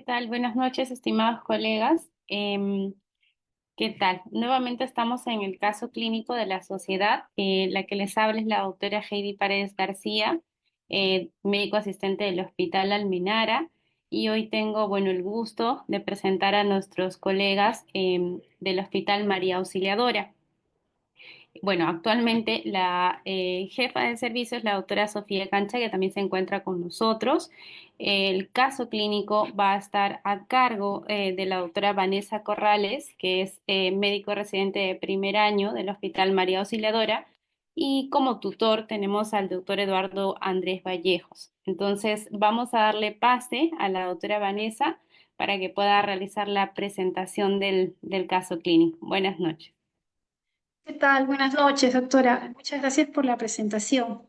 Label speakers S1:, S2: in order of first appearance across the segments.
S1: tal? Buenas noches, estimados colegas. ¿Qué tal? Nuevamente estamos en el caso clínico de la sociedad. La que les habla es la doctora Heidi Paredes García, médico asistente del Hospital Almenara. Y hoy tengo, bueno, el gusto de presentar a nuestros colegas del Hospital María Auxiliadora. Bueno, actualmente la jefa de servicio es la doctora Sofía Cancha, que también se encuentra con nosotros. El caso clínico va a estar a cargo de la doctora Vanessa Corrales, que es médico residente de primer año del Hospital María Auxiliadora. Y como tutor tenemos al doctor Eduardo Andrés Vallejos. Entonces, vamos a darle pase a la doctora Vanessa para que pueda realizar la presentación del caso clínico. Buenas noches.
S2: ¿Qué tal? Buenas noches, doctora. Muchas gracias por la presentación.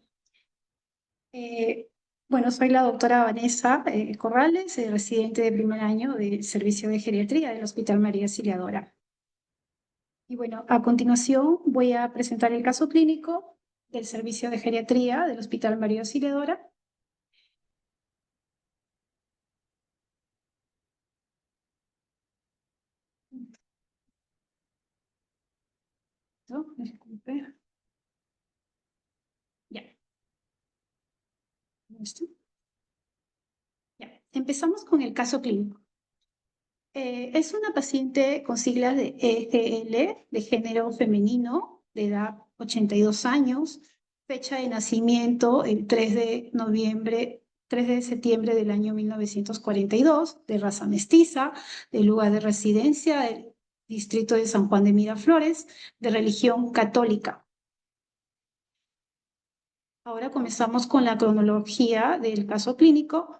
S2: Eh, bueno, soy la doctora Vanessa Corrales, residente de primer año del Servicio de Geriatría del Hospital María Auxiliadora. Y bueno, a continuación voy a presentar el caso clínico del Servicio de Geriatría del Hospital María Auxiliadora. ¿No? Disculpe. Ya. ¿Listo? Ya. Empezamos con el caso clínico. Es una paciente con siglas de EGL, de género femenino, de edad 82 años, fecha de nacimiento el 3 de septiembre del año 1942, de raza mestiza, de lugar de residencia del distrito de San Juan de Miraflores, de religión católica. Ahora comenzamos con la cronología del caso clínico.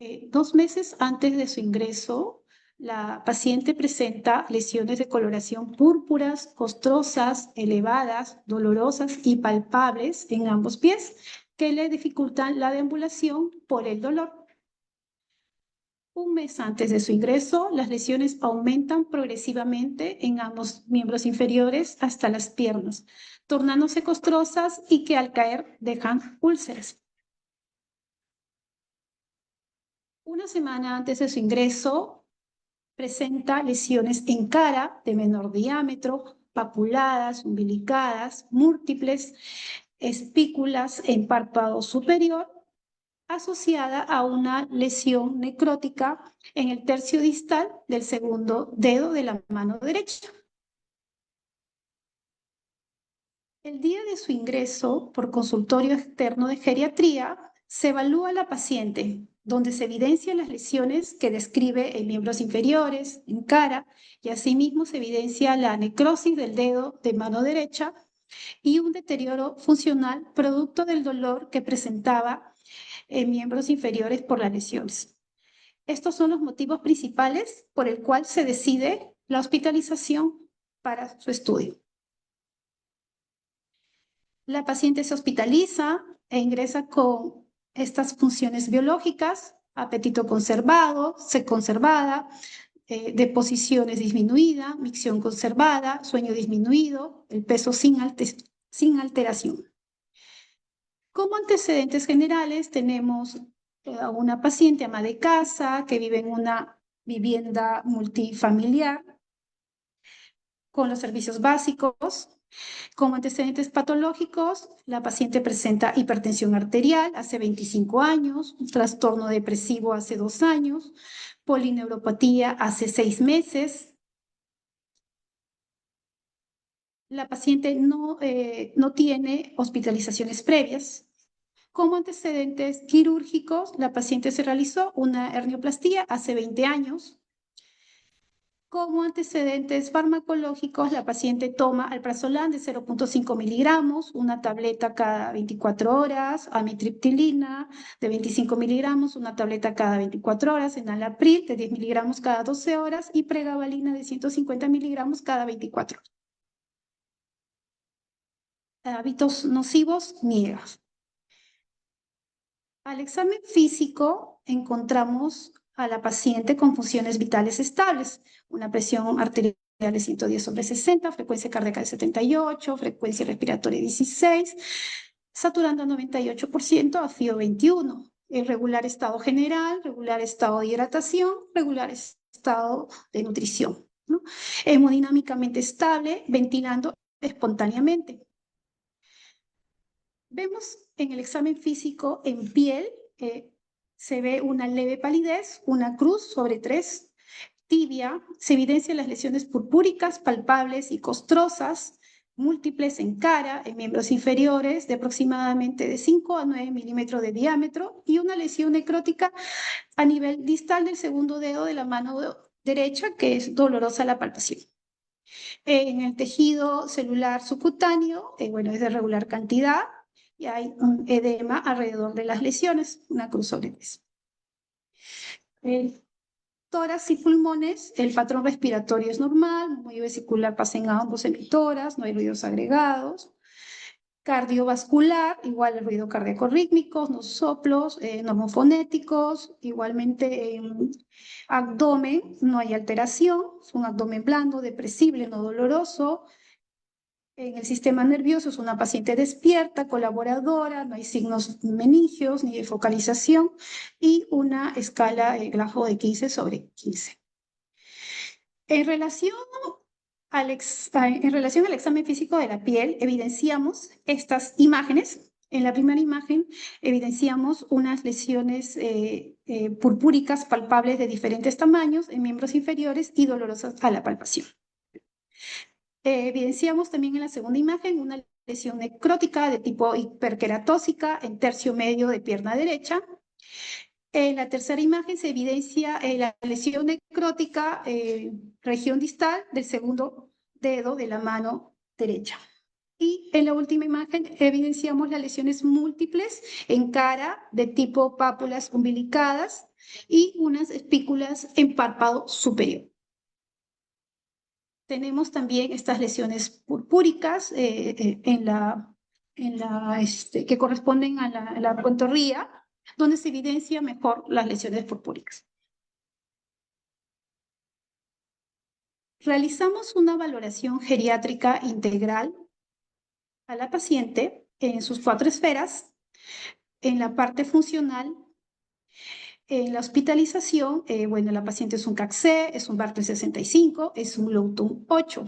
S2: 2 meses antes de su ingreso, la paciente presenta lesiones de coloración púrpuras, costrosas, elevadas, dolorosas y palpables en ambos pies, que le dificultan la deambulación por el dolor. 1 mes antes de su ingreso, las lesiones aumentan progresivamente en ambos miembros inferiores hasta las piernas, tornándose costrosas y que al caer dejan úlceras. 1 semana antes de su ingreso, presenta lesiones en cara de menor diámetro, papuladas, umbilicadas, múltiples espículas en párpado superior, asociada a una lesión necrótica en el tercio distal del segundo dedo de la mano derecha. El día de su ingreso por consultorio externo de geriatría, se evalúa a la paciente, donde se evidencian las lesiones que describe en miembros inferiores, en cara, y asimismo se evidencia la necrosis del dedo de mano derecha y un deterioro funcional producto del dolor que presentaba en miembros inferiores por las lesiones. Estos son los motivos principales por el cual se decide la hospitalización para su estudio. La paciente se hospitaliza e ingresa con estas funciones biológicas: apetito conservado, sed conservada, deposiciones disminuida, micción conservada, sueño disminuido, el peso sin alteración. Como antecedentes generales tenemos a una paciente ama de casa que vive en una vivienda multifamiliar con los servicios básicos. Como antecedentes patológicos, la paciente presenta hipertensión arterial hace 25 años, un trastorno depresivo hace 2 años, polineuropatía hace 6 meses. La paciente no tiene hospitalizaciones previas. Como antecedentes quirúrgicos, la paciente se realizó una hernioplastia hace 20 años. Como antecedentes farmacológicos, la paciente toma alprazolam de 0,5 miligramos, una tableta cada 24 horas, amitriptilina de 25 miligramos, una tableta cada 24 horas, enalapril de 10 miligramos cada 12 horas y pregabalina de 150 miligramos cada 24 horas. Hábitos nocivos, niega. Al examen físico encontramos a la paciente con funciones vitales estables, una presión arterial de 110/60, frecuencia cardíaca de 78, frecuencia respiratoria 16, saturando a 98%, a FIO 21. regular estado general, regular estado de hidratación, regular estado de nutrición, ¿no? Hemodinámicamente estable, ventilando espontáneamente. Vemos en el examen físico en piel, se ve una leve palidez, una cruz sobre 3, tibia, se evidencian las lesiones purpúricas, palpables y costrosas, múltiples en cara, en miembros inferiores, de aproximadamente de 5 a 9 milímetros de diámetro, y una lesión necrótica a nivel distal del segundo dedo de la mano derecha, que es dolorosa la palpación. En el tejido celular subcutáneo, bueno, es de regular cantidad, y hay un edema alrededor de las lesiones, una cruz sobre 3. Tórax y pulmones, el patrón respiratorio es normal, muy vesicular pasa en ambos emitóras, no hay ruidos agregados. Cardiovascular, igual el ruido cardíaco rítmicos, no soplos, normofonéticos, igualmente en abdomen no hay alteración, es un abdomen blando, depresible, no doloroso. En el sistema nervioso es una paciente despierta, colaboradora, no hay signos meningios ni de focalización, y una escala Glasgow de 15/15. En relación al examen físico de la piel, evidenciamos estas imágenes. En la primera imagen evidenciamos unas lesiones purpúricas palpables de diferentes tamaños en miembros inferiores y dolorosas a la palpación. Evidenciamos también en la segunda imagen una lesión necrótica de tipo hiperqueratósica en tercio medio de pierna derecha. En la tercera imagen se evidencia la lesión necrótica, región distal del segundo dedo de la mano derecha. Y en la última imagen evidenciamos las lesiones múltiples en cara de tipo pápulas umbilicadas y unas espículas en párpado superior. Tenemos también estas lesiones purpúricas que corresponden a la pantorrilla, donde se evidencia mejor las lesiones purpúricas. Realizamos una valoración geriátrica integral a la paciente en sus 4 esferas, en la parte funcional. En la hospitalización, bueno, la paciente es un CAC-C, es un Bartel 65, es un Lowton 8.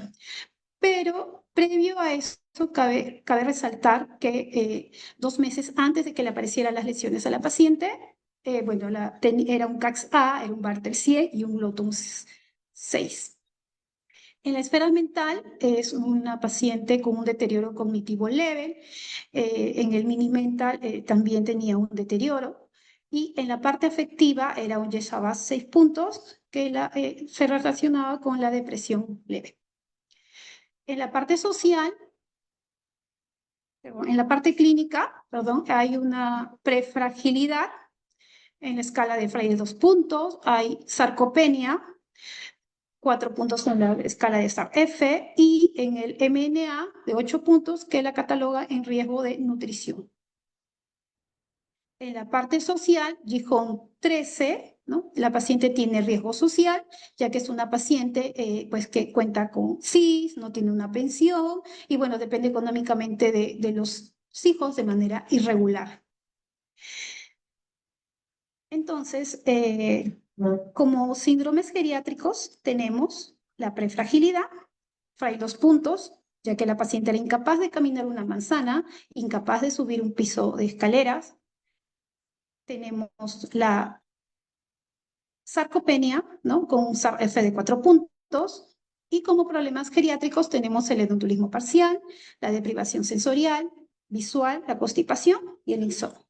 S2: Pero previo a eso, cabe resaltar que 2 meses antes de que le aparecieran las lesiones a la paciente, bueno, era un CAX-A, era un Bartel 100 y un Lowton 6. En la esfera mental es una paciente con un deterioro cognitivo leve. En el mini mental también tenía un deterioro. Y en la parte afectiva era un Yeshabas 6 puntos que se relacionaba con la depresión leve. En la parte social, en la parte clínica, perdón, hay una prefragilidad en la escala de Fraile 2 puntos, hay sarcopenia, 4 puntos en la escala de SAR-F, y en el MNA de 8 puntos que la cataloga en riesgo de nutrición. En la parte social, Gijón 13, ¿no? La paciente tiene riesgo social, ya que es una paciente pues que cuenta con CIS, no tiene una pensión, y bueno, depende económicamente de los hijos de manera irregular. Entonces, como síndromes geriátricos, tenemos la prefragilidad, Fraile 2 puntos, ya que la paciente era incapaz de caminar una manzana, incapaz de subir un piso de escaleras. Tenemos la sarcopenia, ¿no? Con un SAR-F de 4 puntos. Y como problemas geriátricos tenemos el edontulismo parcial, la deprivación sensorial, visual, la constipación y el insomnio.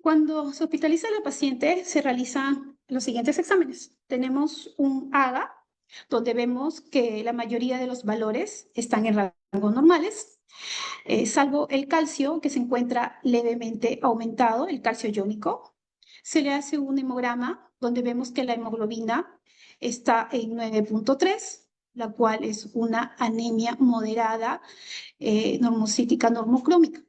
S2: Cuando se hospitaliza a la paciente, se realizan los siguientes exámenes. Tenemos un AGA, donde vemos que la mayoría de los valores están en rangos normales, salvo el calcio, que se encuentra levemente aumentado, el calcio iónico. Se le hace un hemograma, donde vemos que la hemoglobina está en 9.3, la cual es una anemia moderada, normocítica, normocrómica.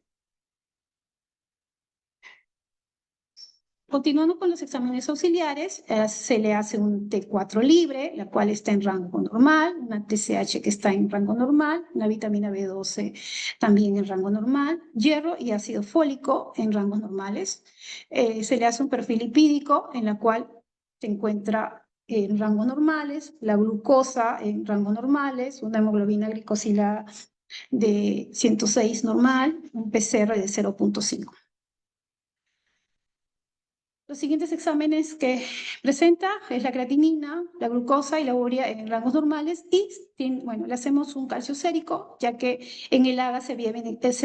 S2: Continuando con los exámenes auxiliares, se le hace un T4 libre, la cual está en rango normal, una TSH que está en rango normal, una vitamina B12 también en rango normal, hierro y ácido fólico en rangos normales. Se le hace un perfil lipídico en la cual se encuentra en rangos normales, la glucosa en rangos normales, una hemoglobina glicosilada de 106 normal, un PCR de 0,5. Los siguientes exámenes que presenta es la creatinina, la glucosa y la urea en rangos normales y bueno, le hacemos un calcio sérico, ya que en el AGA se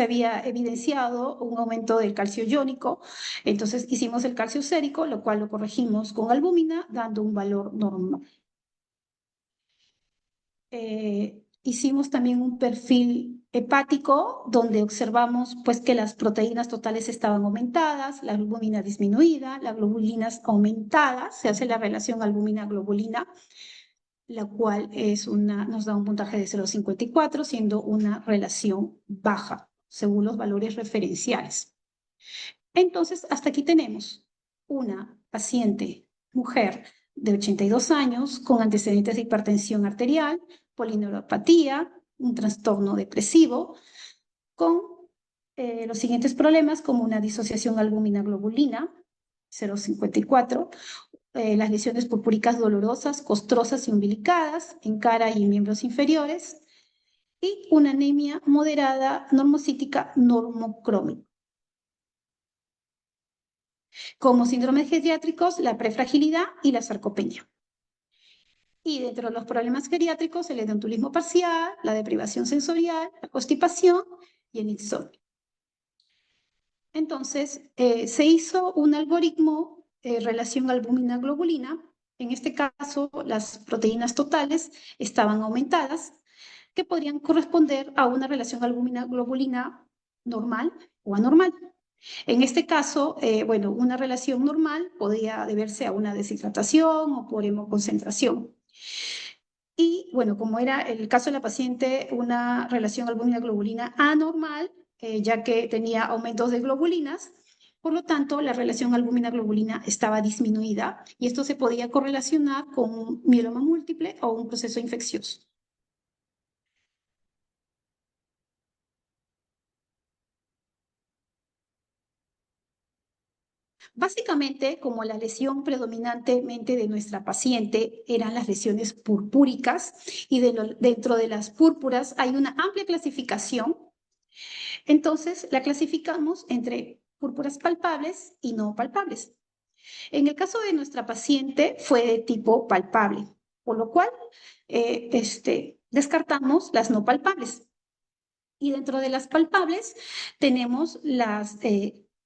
S2: había evidenciado un aumento del calcio iónico. Entonces hicimos el calcio sérico, lo cual lo corregimos con albúmina, dando un valor normal. Hicimos también un perfil hepático donde observamos pues que las proteínas totales estaban aumentadas, la albúmina disminuida, las globulinas aumentadas, se hace la relación albúmina-globulina, la cual nos da un puntaje de 0,54, siendo una relación baja, según los valores referenciales. Entonces, hasta aquí tenemos una paciente, mujer de 82 años, con antecedentes de hipertensión arterial, polineuropatía, un trastorno depresivo, con los siguientes problemas como una disociación albúmina-globulina, 0,54, las lesiones purpúricas dolorosas, costrosas y umbilicadas en cara y miembros inferiores, y una anemia moderada normocítica normocrómica. Como síndromes geriátricos, la prefragilidad y la sarcopenia. Y dentro de los problemas geriátricos, el edontulismo parcial, la deprivación sensorial, la constipación y el insomnio. Entonces, se hizo un algoritmo relación albúmina-globulina. En este caso, las proteínas totales estaban aumentadas, que podrían corresponder a una relación albúmina-globulina normal o anormal. En este caso, bueno, una relación normal podría deberse a una deshidratación o por hemoconcentración. Y bueno, como era el caso de la paciente, una relación albúmina-globulina anormal, ya que tenía aumentos de globulinas, por lo tanto, la relación albúmina-globulina estaba disminuida y esto se podía correlacionar con un mieloma múltiple o un proceso infeccioso. Básicamente, como la lesión predominantemente de nuestra paciente eran las lesiones purpúricas y dentro de las púrpuras hay una amplia clasificación, entonces la clasificamos entre púrpuras palpables y no palpables. En el caso de nuestra paciente fue de tipo palpable, por lo cual descartamos las no palpables. Y dentro de las palpables tenemos las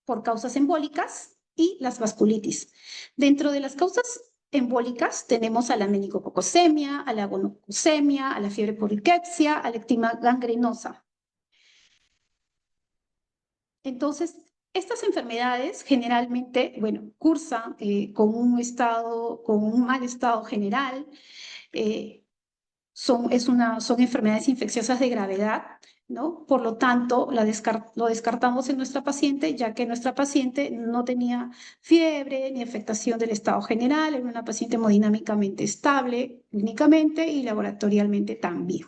S2: por causas embólicas y las vasculitis. Dentro de las causas embólicas tenemos a la meningococemia, a la gonococemia, a la fiebre por riquepsia, a la ectima gangrenosa. Entonces, estas enfermedades generalmente, bueno, cursan con un mal estado general, son enfermedades infecciosas de gravedad, ¿no? Por lo tanto, lo descartamos en nuestra paciente, ya que nuestra paciente no tenía fiebre ni afectación del estado general, era una paciente hemodinámicamente estable clínicamente y laboratorialmente también.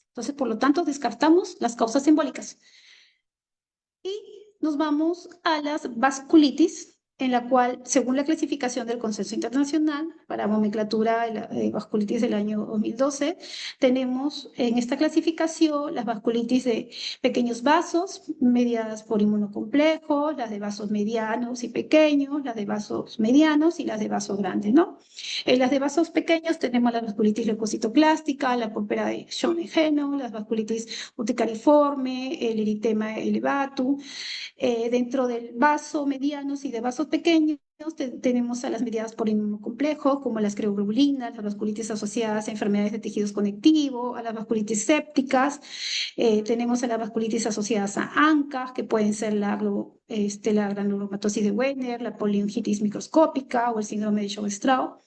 S2: Entonces, por lo tanto, descartamos las causas embólicas. Y nos vamos a las vasculitis, en la cual, según la clasificación del Consenso Internacional para nomenclatura de vasculitis del año 2012, tenemos en esta clasificación las vasculitis de pequeños vasos, mediadas por inmunocomplejos, las de vasos medianos y pequeños, las de vasos medianos y las de vasos grandes, ¿no? En las de vasos pequeños tenemos la vasculitis leucocitoclástica, la púrpura de Schoen-Henoch, las vasculitis urticariforme, el eritema elevatum. Dentro del vaso medianos y de vasos pequeños tenemos a las mediadas por inmunocomplejo, como las crioglobulinas, las vasculitis asociadas a enfermedades de tejidos conectivos, a las vasculitis sépticas, tenemos a las vasculitis asociadas a ANCA, que pueden ser la granulomatosis de Wegener, la poliongitis microscópica o el síndrome de Chauvet-Strauss.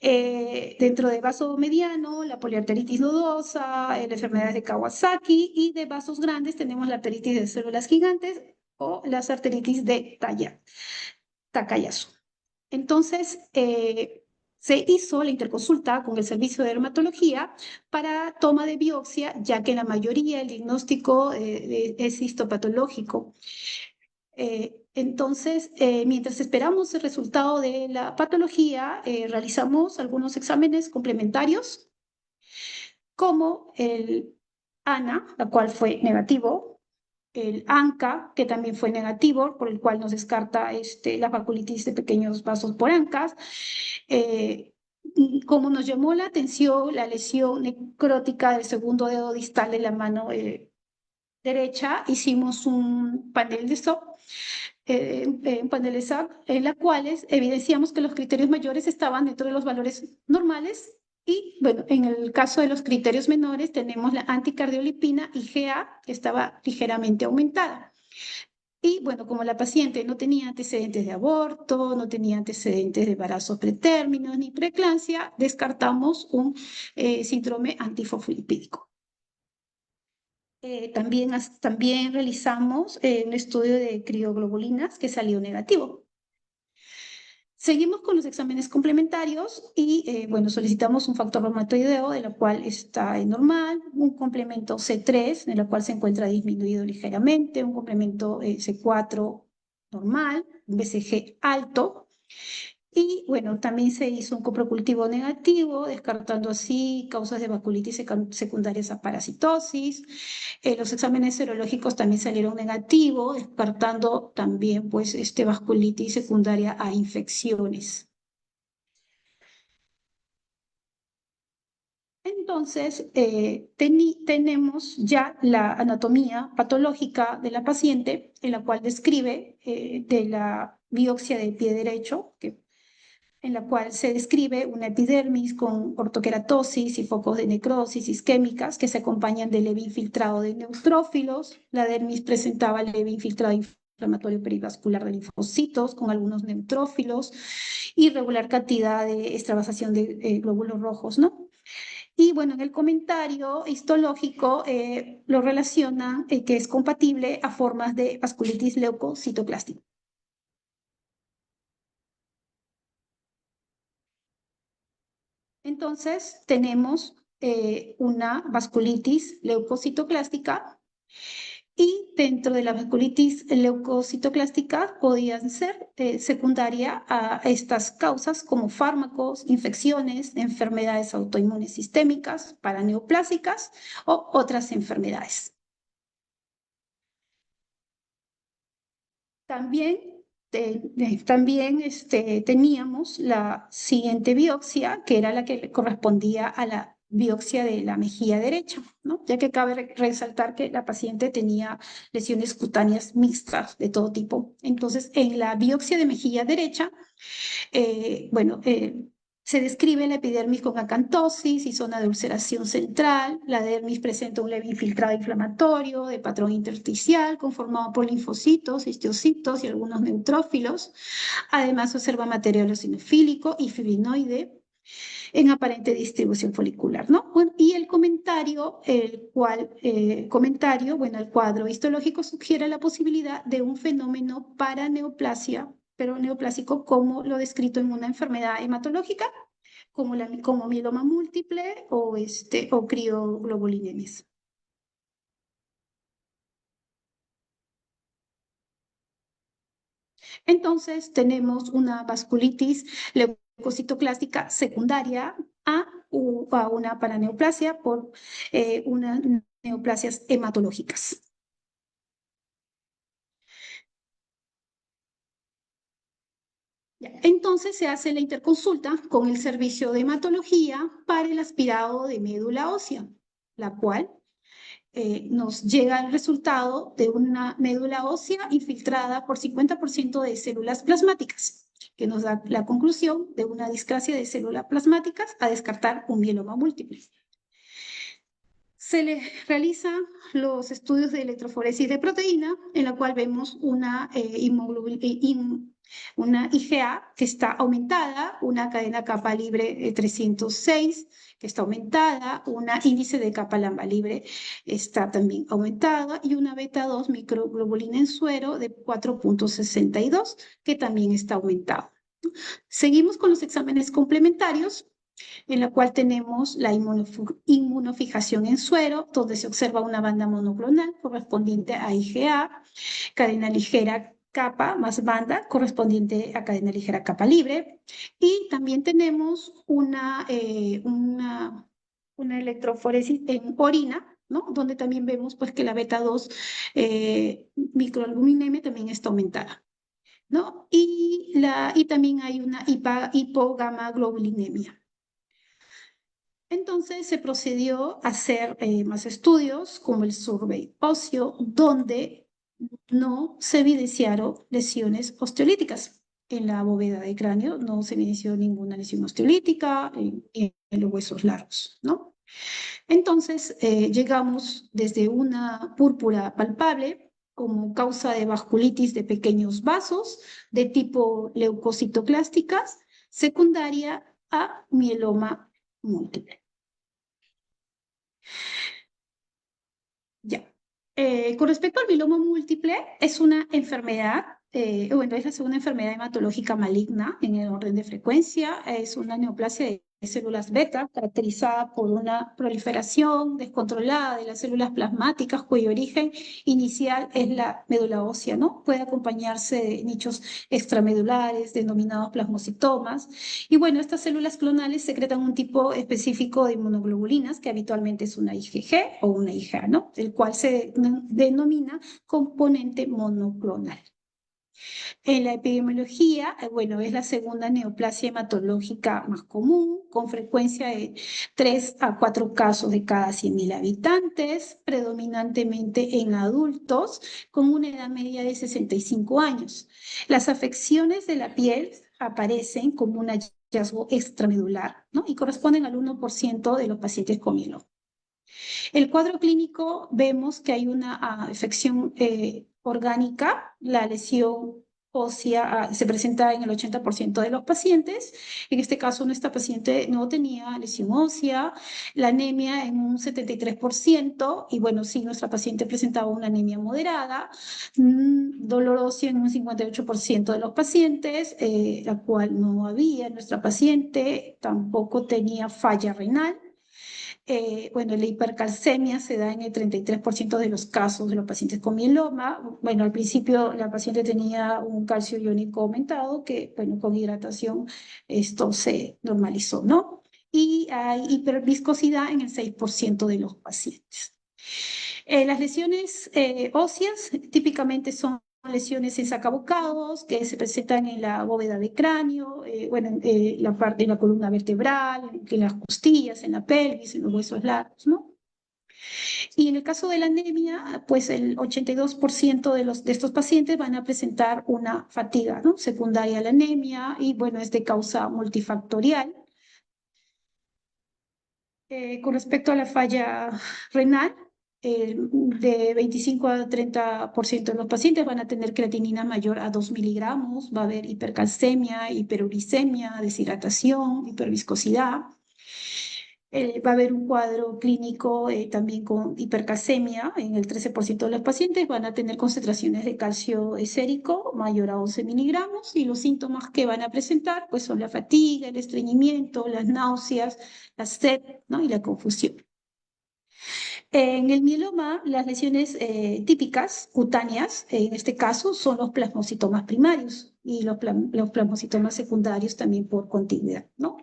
S2: Dentro de vaso mediano, la poliarteritis nodosa, las enfermedades de Kawasaki, y de vasos grandes tenemos la arteritis de células gigantes o las arteritis de Talla. Takayasu. Entonces, se hizo la interconsulta con el servicio de dermatología para toma de biopsia, ya que en la mayoría el diagnóstico es histopatológico. Entonces, mientras esperamos el resultado de la patología, realizamos algunos exámenes complementarios, como el ANA, la cual fue negativo, el ANCA, que también fue negativo, por el cual nos descarta la vasculitis de pequeños vasos por ANCAS. Como nos llamó la atención la lesión necrótica del segundo dedo distal de la mano derecha, hicimos un panel de SOP, un panel de SAP, en la cuales evidenciamos que los criterios mayores estaban dentro de los valores normales. Y bueno, en el caso de los criterios menores tenemos la anticardiolipina IgA, que estaba ligeramente aumentada. Y bueno, como la paciente no tenía antecedentes de aborto, no tenía antecedentes de embarazos pretérminos ni preeclampsia, descartamos un síndrome antifosfolipídico. También realizamos un estudio de crioglobulinas que salió negativo. Seguimos con los exámenes complementarios y, bueno, solicitamos un factor reumatoideo, de la cual está normal, un complemento C3, en el cual se encuentra disminuido ligeramente, un complemento C4 normal, un BCG alto. Y bueno, también se hizo un coprocultivo negativo, descartando así causas de vasculitis secundarias a parasitosis. Los exámenes serológicos también salieron negativos, descartando también pues, vasculitis secundaria a infecciones. Entonces, tenemos ya la anatomía patológica de la paciente, en la cual describe de la biopsia de pie derecho, en la cual se describe una epidermis con ortoqueratosis y focos de necrosis isquémicas que se acompañan de leve infiltrado de neutrófilos. La dermis presentaba leve infiltrado inflamatorio perivascular de linfocitos con algunos neutrófilos y regular cantidad de extravasación de glóbulos rojos, ¿no? Y bueno, en el comentario histológico lo relacionan que es compatible a formas de vasculitis leucocitoclástica. Entonces, tenemos una vasculitis leucocitoclástica y dentro de la vasculitis leucocitoclástica podían ser secundaria a estas causas como fármacos, infecciones, enfermedades autoinmunes sistémicas, paraneoplásicas o otras enfermedades. También, teníamos la siguiente biopsia, que era la que le correspondía a la biopsia de la mejilla derecha, ¿no? Ya que cabe resaltar que la paciente tenía lesiones cutáneas mixtas de todo tipo. Entonces, en la biopsia de mejilla derecha, bueno, se describe la epidermis con acantosis y zona de ulceración central. La dermis presenta un leve infiltrado inflamatorio de patrón intersticial conformado por linfocitos, histocitos y algunos neutrófilos. Además, se observa material eosinofílico y fibrinoide en aparente distribución folicular, ¿no? Bueno, y el comentario, bueno, el cuadro histológico sugiere la posibilidad de un fenómeno paraneoplasia, pero neoplásico como lo descrito en una enfermedad hematológica, como mieloma múltiple o crioglobulinemis. Entonces, tenemos una vasculitis leucocitoclástica secundaria a una paraneoplasia por unas neoplasias hematológicas. Entonces se hace la interconsulta con el servicio de hematología para el aspirado de médula ósea, la cual nos llega el resultado de una médula ósea infiltrada por 50% de células plasmáticas, que nos da la conclusión de una discrasia de células plasmáticas a descartar un mieloma múltiple. Se le realizan los estudios de electroforesis de proteína, en la cual vemos una Una IgA que está aumentada, una cadena capa libre 306 que está aumentada, una índice de capa lambda libre está también aumentada y una beta 2 microglobulina en suero de 4,62 que también está aumentada. Seguimos con los exámenes complementarios, en la cual tenemos la inmunofijación en suero, donde se observa una banda monoclonal correspondiente a IgA, cadena ligera capa más banda correspondiente a cadena ligera capa libre. Y también tenemos una electroforesis en orina, ¿no? Donde también vemos pues, que la beta 2 microalbuminemia también está aumentada, ¿no? Y también hay una hipogamaglobulinemia. Entonces se procedió a hacer más estudios como el survey óseo, donde no se evidenciaron lesiones osteolíticas. En la bóveda de cráneo no se evidenció ninguna lesión osteolítica en los huesos largos, ¿no? Entonces llegamos desde una púrpura palpable como causa de vasculitis de pequeños vasos de tipo leucocitoclásticas, secundaria a mieloma múltiple. Ya. Con respecto al mieloma múltiple, es una enfermedad, bueno, es la segunda enfermedad hematológica maligna en el orden de frecuencia. Es una neoplasia de células beta caracterizada por una proliferación descontrolada de las células plasmáticas cuyo origen inicial es la médula ósea, ¿no? Puede acompañarse de nichos extramedulares denominados plasmocitomas. Y bueno, estas células clonales secretan un tipo específico de inmunoglobulinas, que habitualmente es una IgG o una IgA, ¿no? El cual se denomina componente monoclonal. En la epidemiología, bueno, es la segunda neoplasia hematológica más común, con frecuencia de 3 a 4 casos de cada 100.000 habitantes, predominantemente en adultos, con una edad media de 65 años. Las afecciones de la piel aparecen como un hallazgo extramedular, ¿no? Y corresponden al 1% de los pacientes con mieloma. El cuadro clínico vemos que hay una afección orgánica, la lesión ósea se presenta en el 80% de los pacientes. En este caso, nuestra paciente no tenía lesión ósea, la anemia en un 73%, y bueno, sí, nuestra paciente presentaba una anemia moderada, dolor óseo en un 58% de los pacientes, la cual no había. Nuestra paciente tampoco tenía falla renal. Bueno, la hipercalcemia se da en el 33% de los casos de los pacientes con mieloma. Bueno, al principio la paciente tenía un calcio iónico aumentado que, bueno, con hidratación esto se normalizó, ¿no? Y hay hiperviscosidad en el 6% de los pacientes. Las lesiones óseas típicamente son lesiones en sacabocados que se presentan en la bóveda de cráneo, bueno, la parte de la columna vertebral, en las costillas, en la pelvis, en los huesos largos, ¿no? Y en el caso de la anemia, pues el 82% de estos pacientes van a presentar una fatiga, ¿no? Secundaria a la anemia y bueno, es de causa multifactorial. Con respecto a la falla renal, de 25 a 30% de los pacientes van a tener creatinina mayor a 2 miligramos, va a haber hipercalcemia, hiperuricemia, deshidratación, hiperviscosidad. Va a haber un cuadro clínico también con hipercalcemia en el 13% de los pacientes, van a tener concentraciones de calcio sérico mayor a 11 miligramos y los síntomas que van a presentar pues son la fatiga, el estreñimiento, las náuseas, la sed, ¿no? Y la confusión. En el mieloma, las lesiones típicas cutáneas, en este caso, son los plasmocitomas primarios y los plasmocitomas secundarios también por continuidad, ¿no?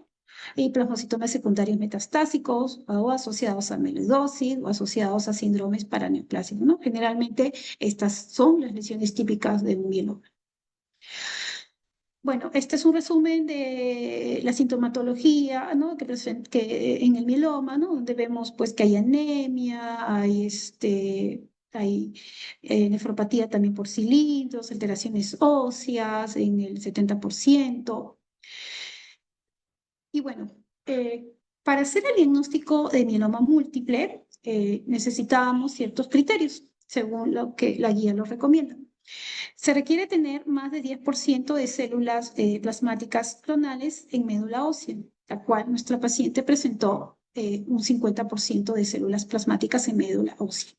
S2: Y plasmocitomas secundarios metastásicos o asociados a amiloidosis o asociados a síndromes paraneoplásicos, ¿no? Generalmente estas son las lesiones típicas de un mieloma. Bueno, este es un resumen de la sintomatología, ¿no? que en el mieloma, ¿no? Donde vemos pues que hay anemia, hay nefropatía también por cilindros, alteraciones óseas en el 70%. Y bueno, para hacer el diagnóstico de mieloma múltiple necesitábamos ciertos criterios, según lo que la guía nos recomienda. Se requiere tener más de 10% de células plasmáticas clonales en médula ósea, la cual nuestra paciente presentó un 50% de células plasmáticas en médula ósea.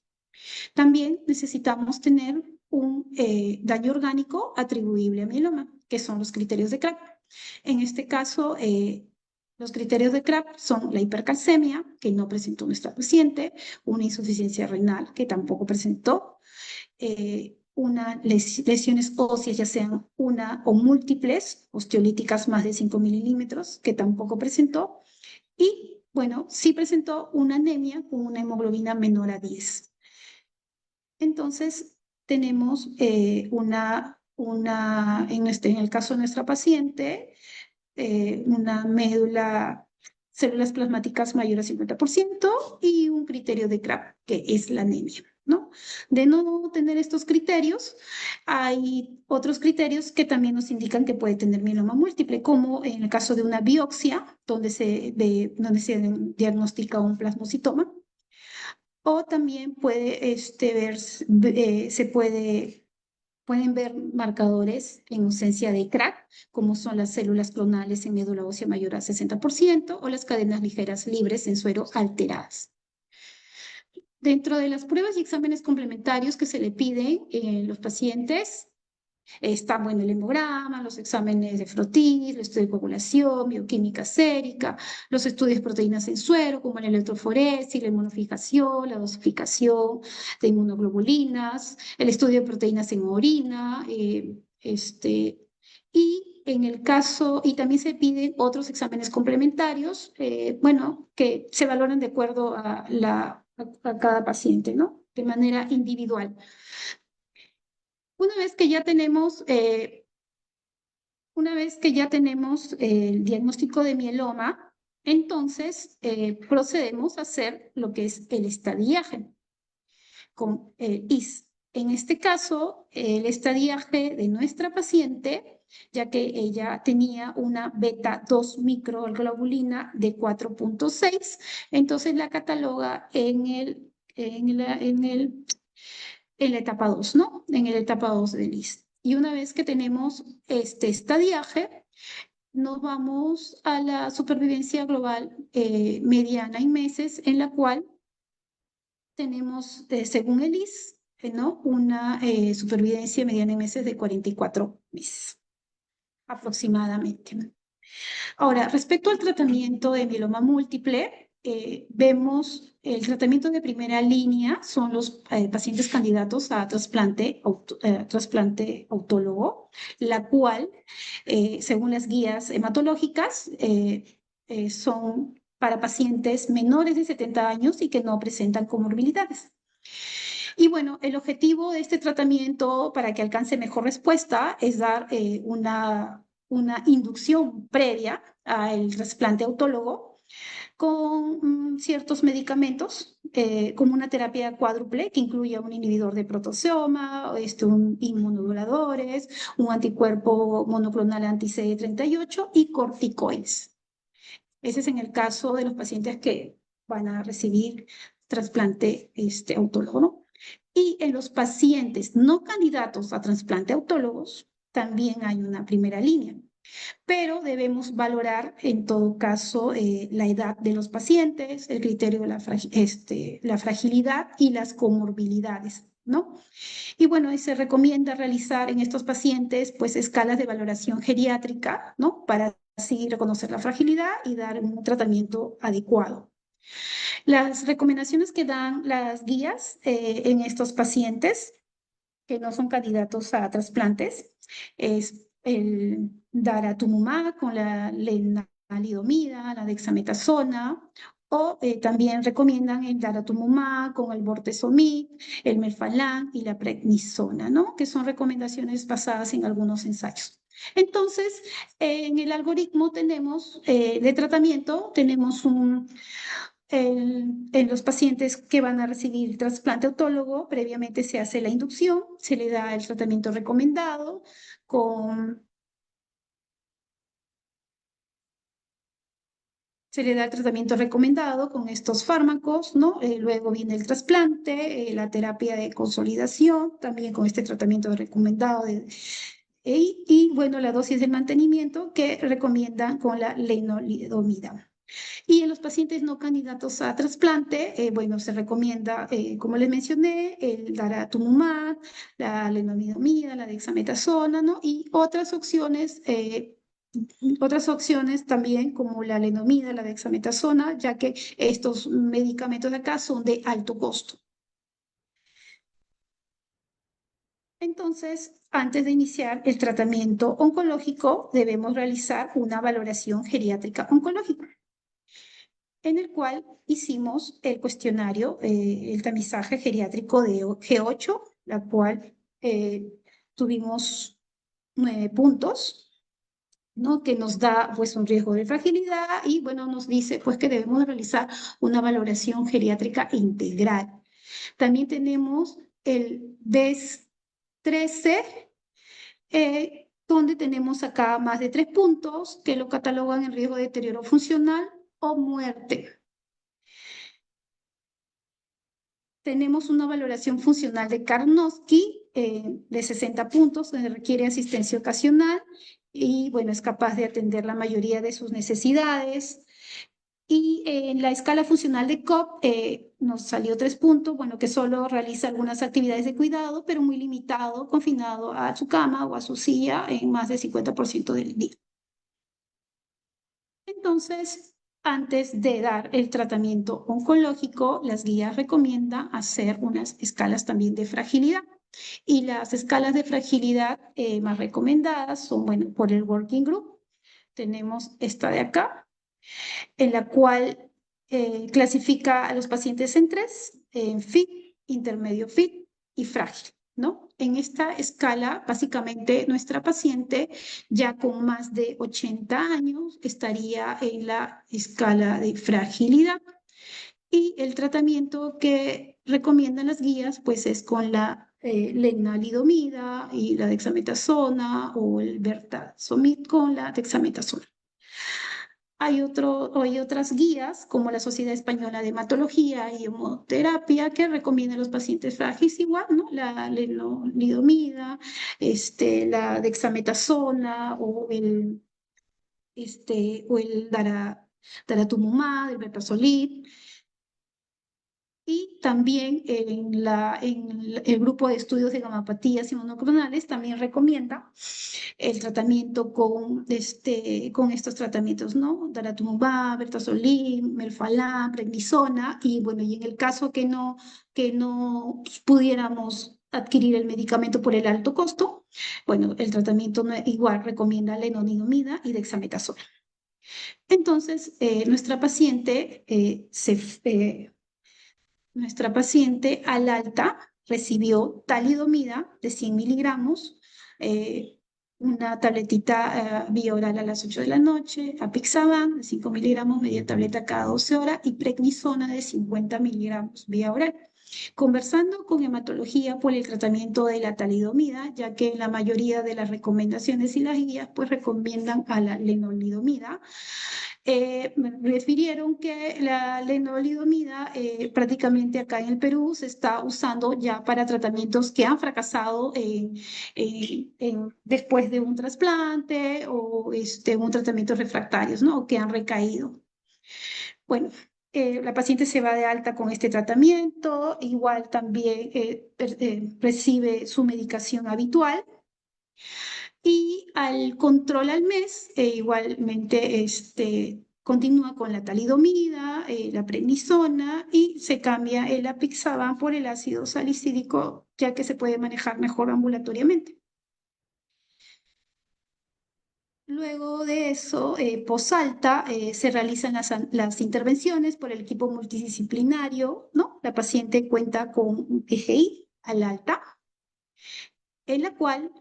S2: También necesitamos tener un daño orgánico atribuible a mieloma, que son los criterios de CRAP. En este caso, los criterios de CRAP son la hipercalcemia, que no presentó nuestra paciente, una insuficiencia renal, que tampoco presentó, lesiones óseas, ya sean una o múltiples, osteolíticas más de 5 milímetros, que tampoco presentó, y bueno, sí presentó una anemia con una hemoglobina menor a 10. Entonces, tenemos en el caso de nuestra paciente, una médula, células plasmáticas mayor a 50% y un criterio de CRAP, que es la anemia, ¿no? De no tener estos criterios, hay otros criterios que también nos indican que puede tener mieloma múltiple, como en el caso de una biopsia, donde se diagnostica un plasmocitoma, o también puede pueden ver marcadores en ausencia de CRAC, como son las células clonales en médula ósea mayor a 60% o las cadenas ligeras libres en suero alteradas. Dentro de las pruebas y exámenes complementarios que se le piden en los pacientes, está, bueno, el hemograma, los exámenes de frotis, el estudio de coagulación, bioquímica sérica, los estudios de proteínas en suero, como la electroforesis, la inmunofijación, la dosificación de inmunoglobulinas, el estudio de proteínas en orina, y en el caso, y también se piden otros exámenes complementarios, bueno, que se valoran de acuerdo a cada paciente, ¿no? De manera individual. Una vez que ya tenemos el diagnóstico de mieloma, entonces procedemos a hacer lo que es el estadiaje con el IS. En este caso, el estadiaje de nuestra paciente, ya que ella tenía una beta 2 microglobulina de 4.6, entonces la cataloga en la etapa 2, ¿no? En la etapa 2 del IS. Y una vez que tenemos este estadiaje, nos vamos a la supervivencia global mediana en meses, en la cual tenemos, según el IS, ¿no? Una supervivencia mediana en meses de 44 meses aproximadamente. Ahora, respecto al tratamiento de mieloma múltiple, vemos el tratamiento de primera línea son los pacientes candidatos a trasplante autólogo, la cual, según las guías hematológicas, son para pacientes menores de 70 años y que no presentan comorbilidades. Y bueno, el objetivo de este tratamiento para que alcance mejor respuesta es dar una inducción previa al trasplante autólogo con ciertos medicamentos, como una terapia cuádruple que incluye un inhibidor de proteasoma, un inmunomoduladores, un anticuerpo monoclonal anti-CD38 y corticoides. Ese es en el caso de los pacientes que van a recibir trasplante autólogo, ¿no? Y en los pacientes no candidatos a trasplante autólogos, también hay una primera línea, pero debemos valorar en todo caso la edad de los pacientes, el criterio de la fragilidad y las comorbilidades, ¿no? Y bueno, y se recomienda realizar en estos pacientes pues escalas de valoración geriátrica, ¿no? Para así reconocer la fragilidad y dar un tratamiento adecuado. Las recomendaciones que dan las guías en estos pacientes que no son candidatos a trasplantes es el daratumumab con la lenalidomida, la dexametasona, o también recomiendan el daratumumab con el bortezomib, el melphalan y la prednisona, ¿no? Que son recomendaciones basadas en algunos ensayos. Entonces, en el algoritmo de tratamiento, tenemos en los pacientes que van a recibir trasplante autólogo, previamente se hace la inducción, se le da el tratamiento recomendado con Se le da el tratamiento recomendado con estos fármacos, ¿no? Luego viene el trasplante, la terapia de consolidación, también con este tratamiento recomendado. Bueno, la dosis de mantenimiento que recomiendan con la lenalidomida. Y en los pacientes no candidatos a trasplante, bueno, se recomienda, como les mencioné, el daratumumab, la lenalidomida, la dexametasona, ¿no? Y otras opciones también como la lenalidomida, la dexametasona, ya que estos medicamentos de acá son de alto costo. Entonces, antes de iniciar el tratamiento oncológico, debemos realizar una valoración geriátrica oncológica, en el cual hicimos el cuestionario, el tamizaje geriátrico de G8, la cual tuvimos 9 puntos, ¿no? Que nos da pues un riesgo de fragilidad y bueno, nos dice pues que debemos realizar una valoración geriátrica integral. También tenemos el DES-13, donde tenemos acá más de 3 puntos que lo catalogan en riesgo de deterioro funcional o muerte. Tenemos una valoración funcional de Karnofsky de 60 puntos, donde requiere asistencia ocasional y bueno, es capaz de atender la mayoría de sus necesidades. Y en la escala funcional de COP nos salió 3 puntos, bueno, que solo realiza algunas actividades de cuidado, pero muy limitado, confinado a su cama o a su silla en más del 50% del día. Entonces, antes de dar el tratamiento oncológico, las guías recomiendan hacer unas escalas también de fragilidad. Y las escalas de fragilidad más recomendadas son, bueno, por el Working Group. Tenemos esta de acá, en la cual clasifica a los pacientes en 3, en fit, intermedio fit y frágil, ¿no? En esta escala, básicamente, nuestra paciente ya con más de 80 años estaría en la escala de fragilidad. Y el tratamiento que recomiendan las guías, pues es con la lenalidomida y la dexametasona o el bertasomib con la dexametasona. Hay otras guías, como la Sociedad Española de Hematología y Hemoterapia, que recomiendan a los pacientes frágiles igual, ¿no? La lenalidomida, la dexametasona o el daratumumab, el berpasolid. Y también en el grupo de estudios de gamapatías y monoclonales también recomienda el tratamiento con estos tratamientos, ¿no? Daratumumab, bertasolid, melphalan, prednisona, y bueno, y en el caso que no pudiéramos adquirir el medicamento por el alto costo, bueno, el tratamiento igual recomienda lenalidomida y dexametasona. Entonces, nuestra paciente al alta recibió talidomida de 100 miligramos, una tabletita vía oral a las 8 de la noche, apixaban de 5 miligramos, media tableta cada 12 horas y prednisona de 50 miligramos vía oral. Conversando con hematología por el tratamiento de la talidomida, ya que la mayoría de las recomendaciones y las guías pues recomiendan a la lenalidomida. Me refirieron que la lenalidomida prácticamente acá en el Perú se está usando ya para tratamientos que han fracasado después de un trasplante o un tratamiento refractarios, ¿no? O que han recaído. Bueno, la paciente se va de alta con este tratamiento, igual también recibe su medicación habitual. Y al control al mes, igualmente continúa con la talidomida, la prednisona y se cambia el apixaban por el ácido salicílico, ya que se puede manejar mejor ambulatoriamente. Luego de eso, posalta, se realizan las intervenciones por el equipo multidisciplinario, ¿no? La paciente cuenta con un PGI al alta, en la cual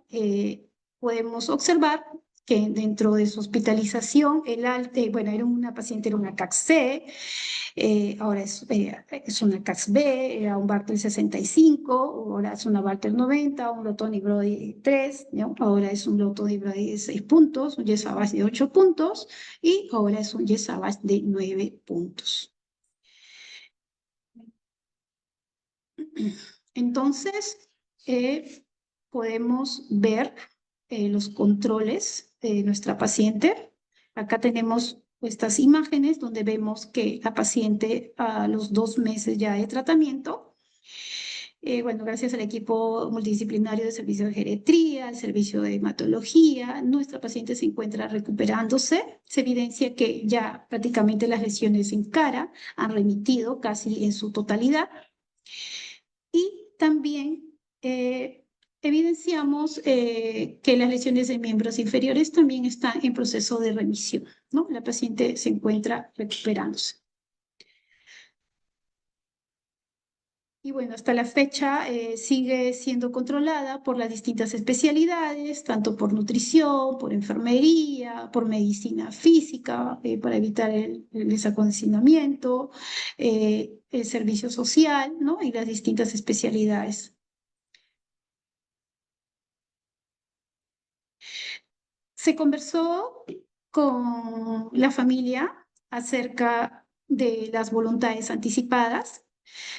S2: podemos observar que dentro de su hospitalización, bueno, era una paciente, era una CAC-C, ahora es una CAX-B, era un Bartel 65, ahora es una Bartel 90, un Lotoni Brody 3, ¿no? Ahora es un Lotoni Brody de 6 puntos, un Yesabash de 8 puntos y ahora es un Yesabash de 9 puntos. Entonces, podemos ver los controles de nuestra paciente. Acá tenemos estas imágenes donde vemos que la paciente a los 2 meses ya de tratamiento, bueno, gracias al equipo multidisciplinario de servicio de geriatría, el servicio de hematología, nuestra paciente se encuentra recuperándose. Se evidencia que ya prácticamente las lesiones en cara han remitido casi en su totalidad. Y también evidenciamos que las lesiones de miembros inferiores también están en proceso de remisión, ¿no? La paciente se encuentra recuperándose. Y bueno, hasta la fecha sigue siendo controlada por las distintas especialidades, tanto por nutrición, por enfermería, por medicina física, para evitar el desacondicionamiento, el servicio social, ¿no? Y las distintas especialidades. Se conversó con la familia acerca de las voluntades anticipadas,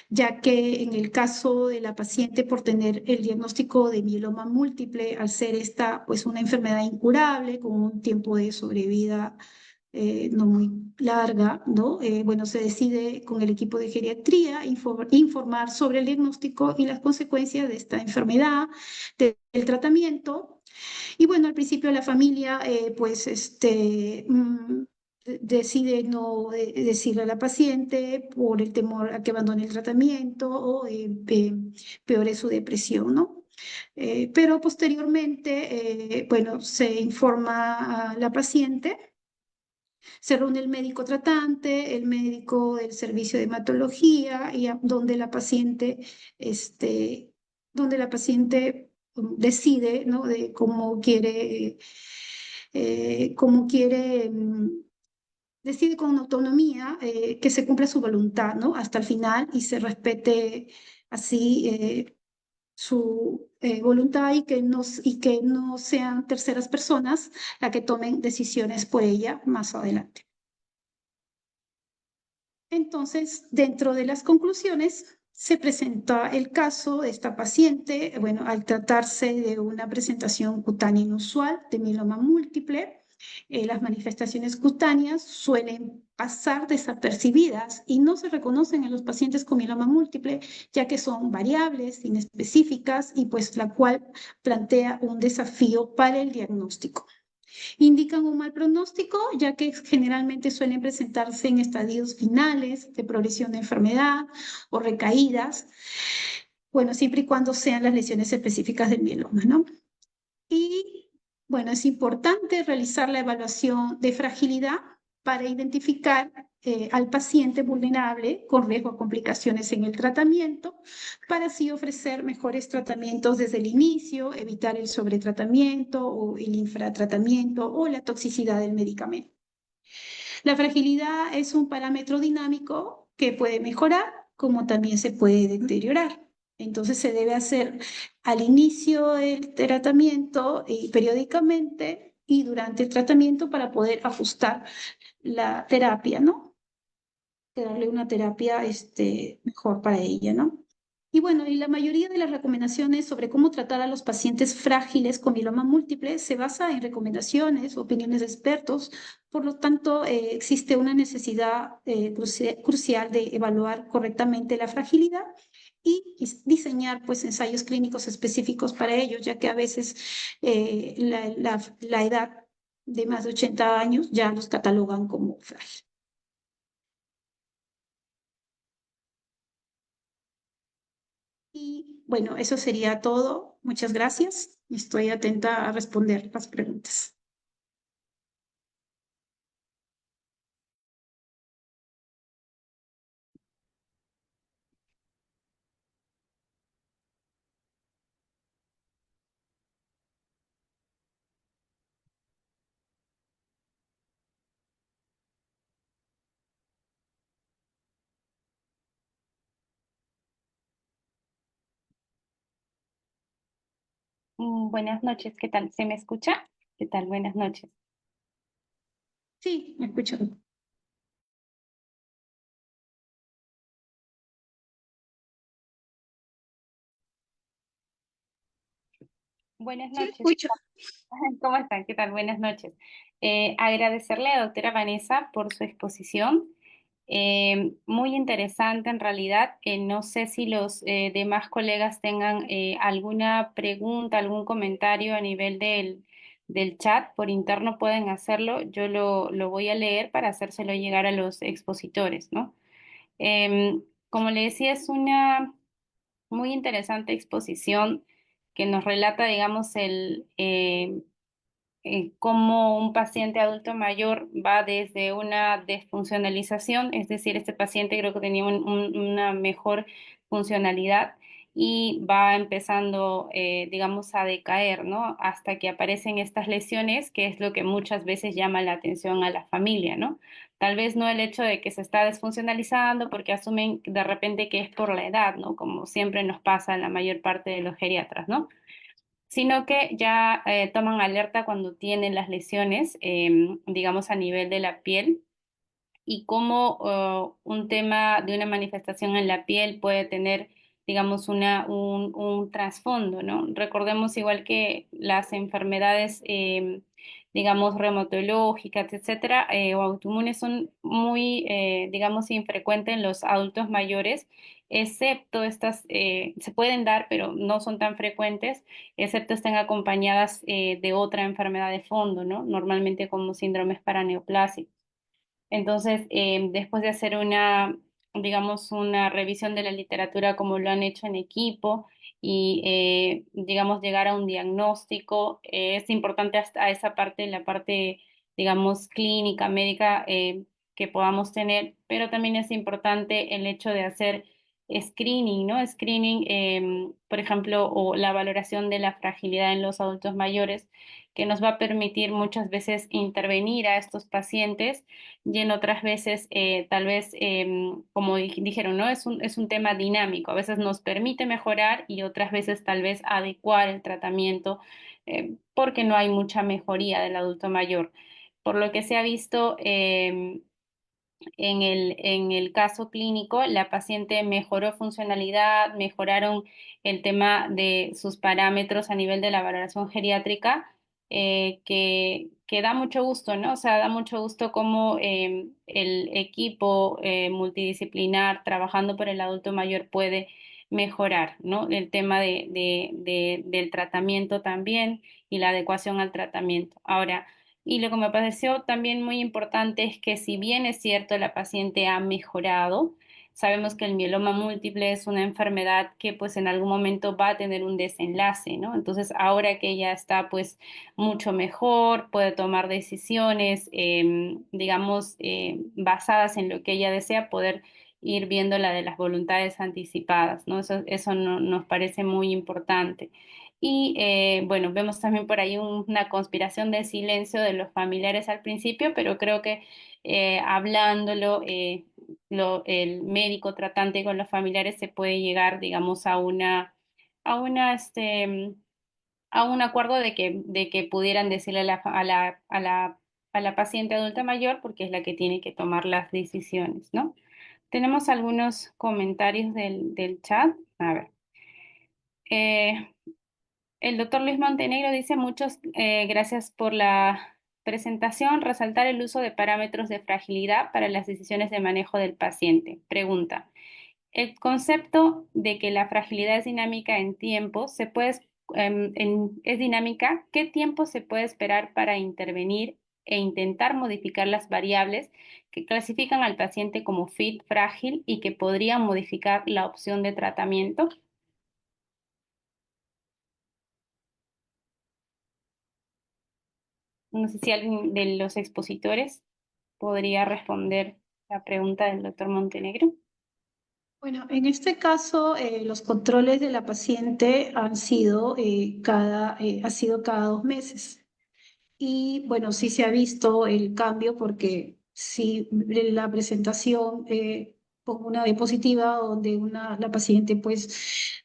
S2: ya que en el caso de la paciente por tener el diagnóstico de mieloma múltiple, al ser esta pues una enfermedad incurable con un tiempo de sobrevida no muy larga, ¿no? Bueno, se decide con el equipo de geriatría informar sobre el diagnóstico y las consecuencias de esta enfermedad, del tratamiento. Y bueno, al principio la familia, pues, decide no decirle a la paciente por el temor a que abandone el tratamiento o peore su depresión, ¿no? Pero posteriormente, bueno, se informa a la paciente, se reúne el médico tratante, el médico del servicio de hematología, y donde la paciente, este, decide, ¿no? De cómo quiere, decide con autonomía que se cumpla su voluntad, ¿no? Hasta el final y se respete así su voluntad y que no sean terceras personas las que tomen decisiones por ella más adelante. Entonces, dentro de las conclusiones, se presenta el caso de esta paciente, bueno, al tratarse de una presentación cutánea inusual de mieloma múltiple, las manifestaciones cutáneas suelen pasar desapercibidas y no se reconocen en los pacientes con mieloma múltiple, ya que son variables, inespecíficas y pues la cual plantea un desafío para el diagnóstico. Indican un mal pronóstico, ya que generalmente suelen presentarse en estadios finales de progresión de enfermedad o recaídas, bueno, siempre y cuando sean las lesiones específicas del mieloma, ¿no? Y bueno, es importante realizar la evaluación de fragilidad para identificar al paciente vulnerable con riesgo a complicaciones en el tratamiento, para así ofrecer mejores tratamientos desde el inicio, evitar el sobretratamiento o el infratratamiento o la toxicidad del medicamento. La fragilidad es un parámetro dinámico que puede mejorar, como también se puede deteriorar. Entonces se debe hacer al inicio del tratamiento y periódicamente y durante el tratamiento para poder ajustar la terapia, ¿no? Darle una terapia mejor para ella, ¿no? Y bueno, y la mayoría de las recomendaciones sobre cómo tratar a los pacientes frágiles con mieloma múltiple se basa en recomendaciones, opiniones de expertos. Por lo tanto, existe una necesidad crucial de evaluar correctamente la fragilidad y diseñar pues ensayos clínicos específicos para ello, ya que a veces la edad de más de 80 años ya los catalogan como frágiles. Y bueno, eso sería todo. Muchas gracias. Estoy atenta a responder las preguntas.
S1: Buenas noches, ¿qué tal? ¿Se me escucha? ¿Qué tal? Buenas noches.
S2: Sí, me escucho.
S1: Buenas
S2: Sí,
S1: noches.
S2: escucho.
S1: ¿Cómo están? ¿Qué tal? Buenas noches. Agradecerle a la doctora Vanessa por su exposición. Muy interesante en realidad. No sé si los demás colegas tengan alguna pregunta, algún comentario a nivel del chat por interno, pueden hacerlo. Yo lo voy a leer para hacérselo llegar a los expositores, ¿no? Como le decía, es una muy interesante exposición que nos relata, digamos, cómo un paciente adulto mayor va desde una desfuncionalización, es decir, este paciente creo que tenía una mejor funcionalidad y va empezando, digamos, a decaer, ¿no? Hasta que aparecen estas lesiones, que es lo que muchas veces llama la atención a la familia, ¿no? Tal vez no el hecho de que se está desfuncionalizando porque asumen de repente que es por la edad, ¿no? Como siempre nos pasa en la mayor parte de los geriatras, ¿no? Sino que ya toman alerta cuando tienen las lesiones, digamos, a nivel de la piel y cómo un tema de una manifestación en la piel puede tener, digamos, un trasfondo, ¿no? Recordemos igual que las enfermedades, digamos, reumatológicas, etcétera, o autoinmunes son muy, digamos, infrecuentes en los adultos mayores, excepto estas, se pueden dar, pero no son tan frecuentes, excepto estén acompañadas de otra enfermedad de fondo, ¿no? Normalmente como síndromes paraneoplásicos. Entonces, después de hacer digamos, una revisión de la literatura como lo han hecho en equipo y, digamos, llegar a un diagnóstico, es importante hasta esa parte, la parte, digamos, clínica, médica, que podamos tener, pero también es importante el hecho de hacer screening, ¿no? Screening, por ejemplo, o la valoración de la fragilidad en los adultos mayores, que nos va a permitir muchas veces intervenir a estos pacientes y en otras veces tal vez, como dijeron, ¿no? Es un tema dinámico, a veces nos permite mejorar y otras veces tal vez adecuar el tratamiento porque no hay mucha mejoría del adulto mayor. Por lo que se ha visto, en el caso clínico, la paciente mejoró funcionalidad, mejoraron el tema de sus parámetros a nivel de la valoración geriátrica, que da mucho gusto, ¿no? O sea, da mucho gusto cómo el equipo multidisciplinar trabajando por el adulto mayor puede mejorar, ¿no? El tema del tratamiento también y la adecuación al tratamiento. Ahora, y lo que me pareció también muy importante es que si bien es cierto la paciente ha mejorado, sabemos que el mieloma múltiple es una enfermedad que pues en algún momento va a tener un desenlace, ¿no? Entonces ahora que ella está pues mucho mejor, puede tomar decisiones, digamos, basadas en lo que ella desea, poder ir viendo la de las voluntades anticipadas, ¿no? Eso nos parece muy importante. Y bueno, vemos también por ahí una conspiración de silencio de los familiares al principio, pero creo que hablándolo, el médico tratante con los familiares se puede llegar, digamos, a una, a un acuerdo de que pudieran decirle a la paciente adulta mayor, porque es la que tiene que tomar las decisiones, ¿no? Tenemos algunos comentarios del chat. A ver. Eh, el doctor Luis Montenegro dice muchas gracias por la presentación. Resaltar el uso de parámetros de fragilidad para las decisiones de manejo del paciente. Pregunta. El concepto de que la fragilidad es dinámica en tiempo, es dinámica, ¿qué tiempo se puede esperar para intervenir e intentar modificar las variables que clasifican al paciente como fit, frágil y que podrían modificar la opción de tratamiento? No sé si alguien de los expositores podría responder la pregunta del doctor Montenegro.
S2: Bueno, en este caso, los controles de la paciente han sido, ha sido cada 2 meses. Y bueno, sí se ha visto el cambio porque sí, la presentación pongo una diapositiva donde la paciente pues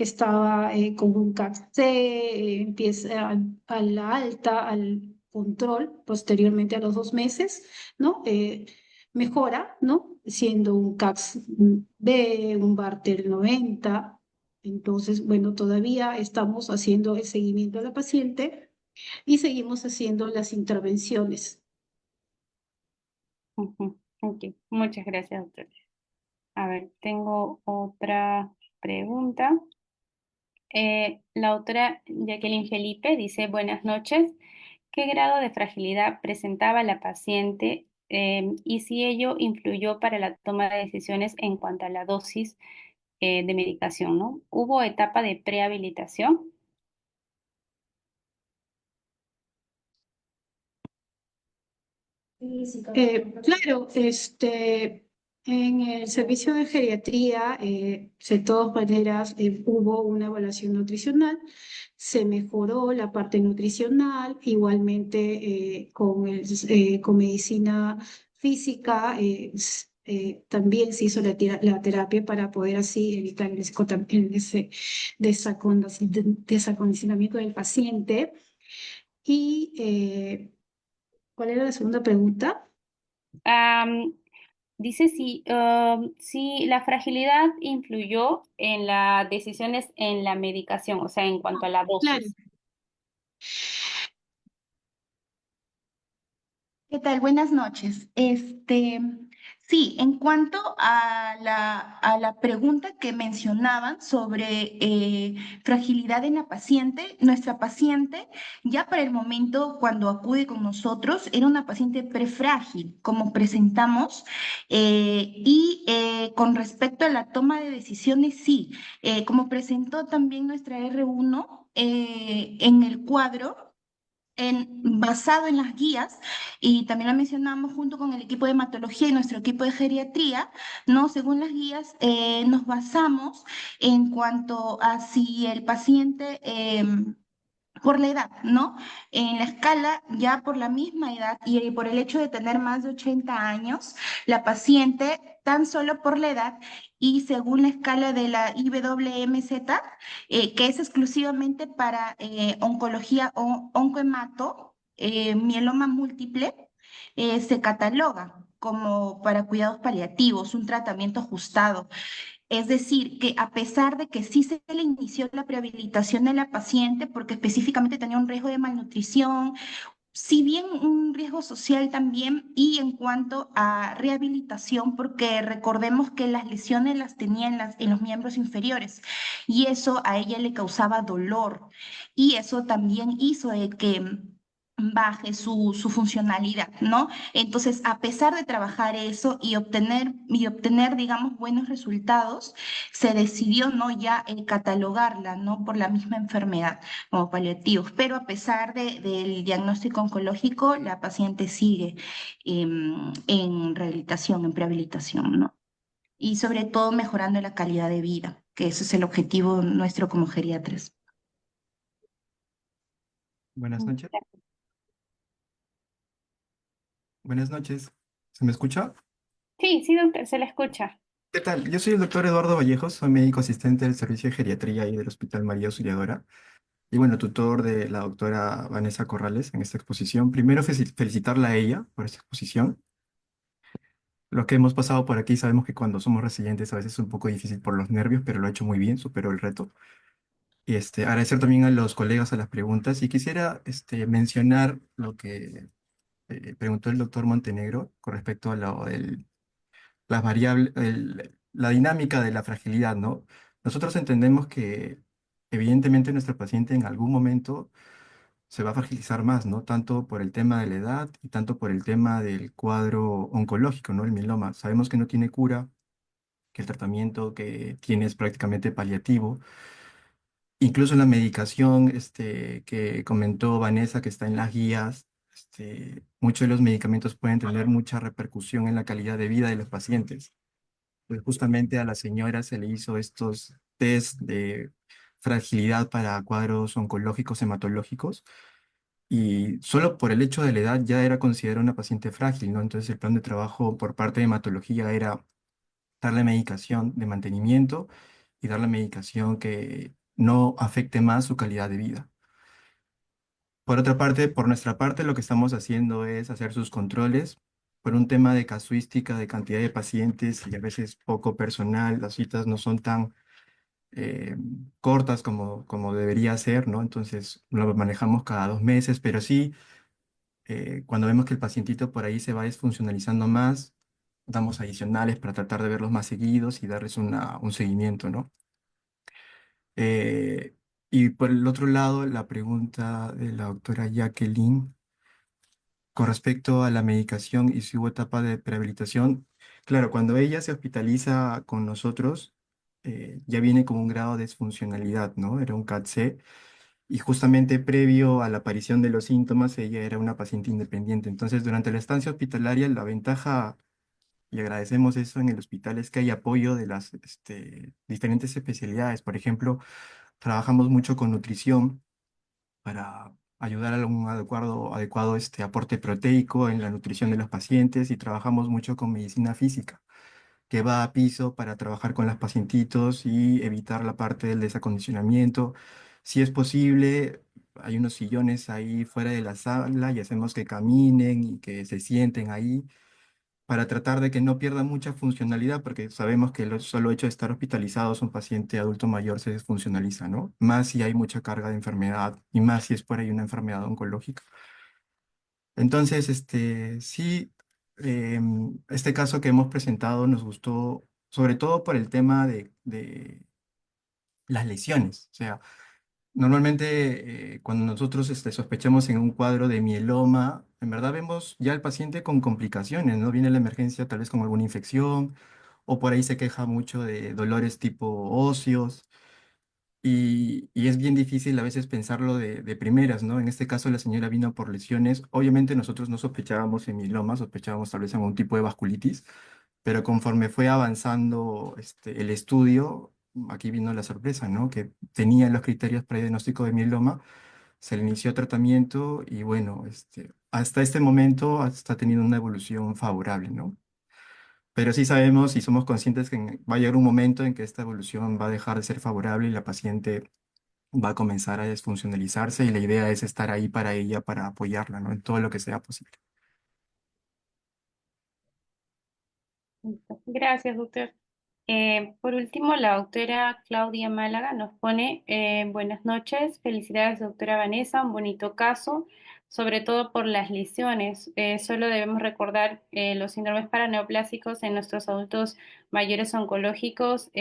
S2: que estaba con un CAC-C, empieza a la alta, al control, posteriormente a los 2 meses, ¿no? Mejora, ¿no? Siendo un CACS-B, un Barter 90. Entonces, bueno, todavía estamos haciendo el seguimiento a la paciente y seguimos haciendo las intervenciones.
S1: Ujú. Ok, muchas gracias, doctora. A ver, tengo otra pregunta. La doctora Jacqueline Felipe dice, buenas noches. ¿Qué grado de fragilidad presentaba la paciente y si ello influyó para la toma de decisiones en cuanto a la dosis de medicación, ¿no? ¿Hubo etapa de prehabilitación?
S2: Claro, en el servicio de geriatría, de todas maneras, hubo una evaluación nutricional, se mejoró la parte nutricional, igualmente con medicina física, también se hizo la terapia para poder así evitar ese desacondicionamiento del paciente. Y, ¿cuál era la segunda pregunta?
S1: Am, dice si la fragilidad influyó en las decisiones en la medicación, o sea, en cuanto a la
S2: Claro.
S1: dosis.
S3: ¿Qué tal? Buenas noches. Sí, en cuanto a la pregunta que mencionaban sobre fragilidad en la paciente, nuestra paciente ya para el momento cuando acude con nosotros era una paciente prefrágil, como presentamos, con respecto a la toma de decisiones, sí, como presentó también nuestra R1 en el cuadro basado en las guías, y también lo mencionamos junto con el equipo de hematología y nuestro equipo de geriatría, ¿no? Según las guías, nos basamos en cuanto a si el paciente, por la edad, ¿no? En la escala, ya por la misma edad y por el hecho de tener más de 80 años, la paciente, tan solo por la edad y según la escala de la IWMZ, que es exclusivamente para oncología o oncohemato, mieloma múltiple, se cataloga como para cuidados paliativos, un tratamiento ajustado. Es decir, que a pesar de que sí se le inició la prehabilitación de la paciente porque específicamente tenía un riesgo de malnutrición, si bien un riesgo social también, y en cuanto a rehabilitación, porque recordemos que las lesiones las tenía en los miembros inferiores y eso a ella le causaba dolor y eso también hizo de que baje su funcionalidad, ¿no? Entonces, a pesar de trabajar eso y obtener, digamos, buenos resultados, se decidió no ya catalogarla, ¿no? Por la misma enfermedad como paliativos, pero a pesar del diagnóstico oncológico, la paciente sigue en rehabilitación, en prehabilitación, ¿no? Y sobre todo mejorando la calidad de vida, que ese es el objetivo nuestro como geriatras.
S4: Buenas noches. Buenas noches. ¿Se me escucha?
S1: Sí, sí, doctor, se la escucha.
S4: ¿Qué tal? Yo soy el doctor Eduardo Vallejos, soy médico asistente del Servicio de Geriatría y del Hospital María Auxiliadora. Y bueno, tutor de la doctora Vanessa Corrales en esta exposición. Primero, felicitarla a ella por esta exposición. Los que hemos pasado por aquí sabemos que cuando somos residentes a veces es un poco difícil por los nervios, pero lo ha hecho muy bien, superó el reto. Y agradecer también a los colegas a las preguntas. Y quisiera mencionar lo que preguntó el doctor Montenegro con respecto a las variables, la dinámica de la fragilidad, ¿no? Nosotros entendemos que evidentemente nuestro paciente en algún momento se va a fragilizar más, ¿no? Tanto por el tema de la edad y tanto por el tema del cuadro oncológico, ¿no? El mieloma. Sabemos que no tiene cura, que el tratamiento que tiene es prácticamente paliativo. Incluso la medicación que comentó Vanessa, que está en las guías, muchos de los medicamentos pueden tener mucha repercusión en la calidad de vida de los pacientes. Pues justamente a la señora se le hizo estos test de fragilidad para cuadros oncológicos, hematológicos, y solo por el hecho de la edad ya era considerada una paciente frágil, ¿no? Entonces el plan de trabajo por parte de hematología era darle medicación de mantenimiento y dar la medicación que no afecte más su calidad de vida. Por otra parte, por nuestra parte, lo que estamos haciendo es hacer sus controles. Por un tema de casuística, de cantidad de pacientes y a veces poco personal, las citas no son tan eh, cortas como debería ser, ¿no? Entonces lo manejamos cada 2 meses, pero sí, cuando vemos que el pacientito por ahí se va desfuncionalizando más, damos adicionales para tratar de verlos más seguidos y darles un seguimiento, ¿no? Eh, y por el otro lado, la pregunta de la doctora Jacqueline con respecto a la medicación y su etapa de prehabilitación. Claro, cuando ella se hospitaliza con nosotros, ya viene con un grado de disfuncionalidad, ¿no? Era un CAT-C. Y justamente previo a la aparición de los síntomas, ella era una paciente independiente. Entonces, durante la estancia hospitalaria, la ventaja, y agradecemos eso en el hospital, es que hay apoyo de las diferentes especialidades. Por ejemplo, trabajamos mucho con nutrición para ayudar a un adecuado aporte proteico en la nutrición de los pacientes y trabajamos mucho con medicina física, que va a piso para trabajar con los pacientitos y evitar la parte del desacondicionamiento. Si es posible, hay unos sillones ahí fuera de la sala y hacemos que caminen y que se sienten ahí para tratar de que no pierda mucha funcionalidad, porque sabemos que el solo hecho de estar hospitalizados, un paciente adulto mayor se desfuncionaliza, ¿no? Más si hay mucha carga de enfermedad y más si es por ahí una enfermedad oncológica. Entonces, sí, este caso que hemos presentado nos gustó, sobre todo por el tema de las lesiones. O sea, normalmente cuando nosotros sospechamos en un cuadro de mieloma, en verdad vemos ya al paciente con complicaciones, ¿no? Viene la emergencia tal vez con alguna infección o por ahí se queja mucho de dolores tipo óseos y es bien difícil a veces pensarlo de primeras, ¿no? En este caso la señora vino por lesiones. Obviamente nosotros no sospechábamos en mieloma, sospechábamos tal vez en algún tipo de vasculitis, pero conforme fue avanzando el estudio, aquí vino la sorpresa, ¿no? Que tenía los criterios para el diagnóstico de mieloma, se le inició tratamiento y bueno, hasta este momento está teniendo una evolución favorable, ¿no? Pero sí sabemos y somos conscientes que va a llegar un momento en que esta evolución va a dejar de ser favorable y la paciente va a comenzar a desfuncionalizarse y la idea es estar ahí para ella, para apoyarla, ¿no? En todo lo que sea posible.
S1: Listo. Gracias, doctor. Por último, la doctora Claudia Málaga nos pone buenas noches, felicidades, doctora Vanessa, un bonito caso, sobre todo por las lesiones. Solo debemos recordar los síndromes paraneoplásicos en nuestros adultos mayores oncológicos,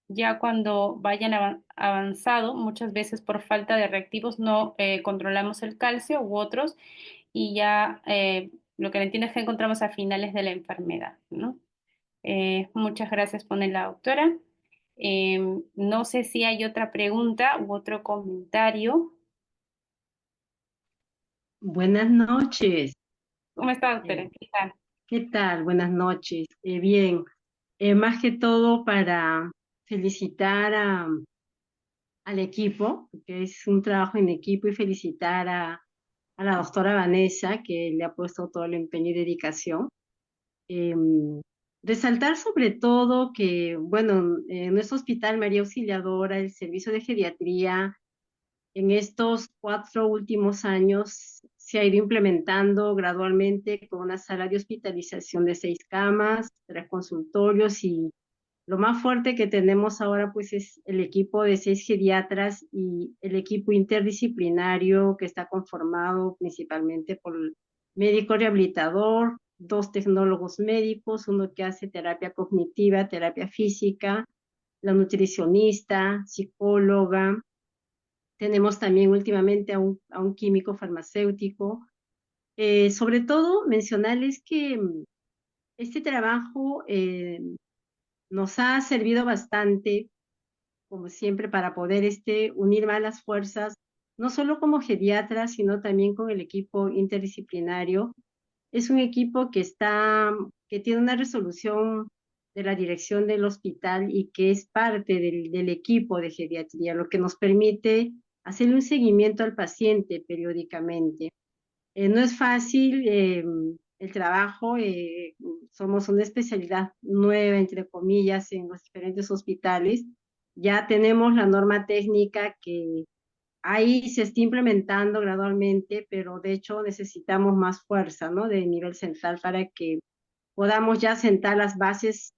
S1: ya cuando vayan avanzado, muchas veces por falta de reactivos no controlamos el calcio u otros y ya lo que entiendo es que encontramos a finales de la enfermedad, ¿no? Muchas gracias, pone la doctora. No sé si hay otra pregunta u otro comentario.
S5: Buenas noches.
S1: ¿Cómo está, doctora?
S5: Eh,
S1: ¿Qué tal?
S5: ¿Qué tal? Buenas noches. Bien, más que todo para felicitar al equipo, que es un trabajo en equipo, y felicitar a la doctora Vanessa, que le ha puesto todo el empeño y dedicación. Resaltar sobre todo que, bueno, en nuestro hospital María Auxiliadora, el servicio de geriatría en estos 4 últimos años se ha ido implementando gradualmente con una sala de hospitalización de 6 camas, 3 consultorios y lo más fuerte que tenemos ahora pues es el equipo de 6 geriatras y el equipo interdisciplinario que está conformado principalmente por el médico rehabilitador, 2 tecnólogos médicos, uno que hace terapia cognitiva, terapia física, la nutricionista, psicóloga. Tenemos también últimamente a un químico farmacéutico. Sobre todo, mencionarles que este trabajo nos ha servido bastante, como siempre, para poder unir más las fuerzas, no solo como geriatras, sino también con el equipo interdisciplinario. Es un equipo que tiene una resolución de la dirección del hospital y que es parte del equipo de geriatría, lo que nos permite hacerle un seguimiento al paciente periódicamente. No es fácil el trabajo, somos una especialidad nueva, entre comillas, en los diferentes hospitales, Ya tenemos la norma técnica que ahí se está implementando gradualmente, pero de hecho necesitamos más fuerza, ¿no? De nivel central para que podamos ya sentar las bases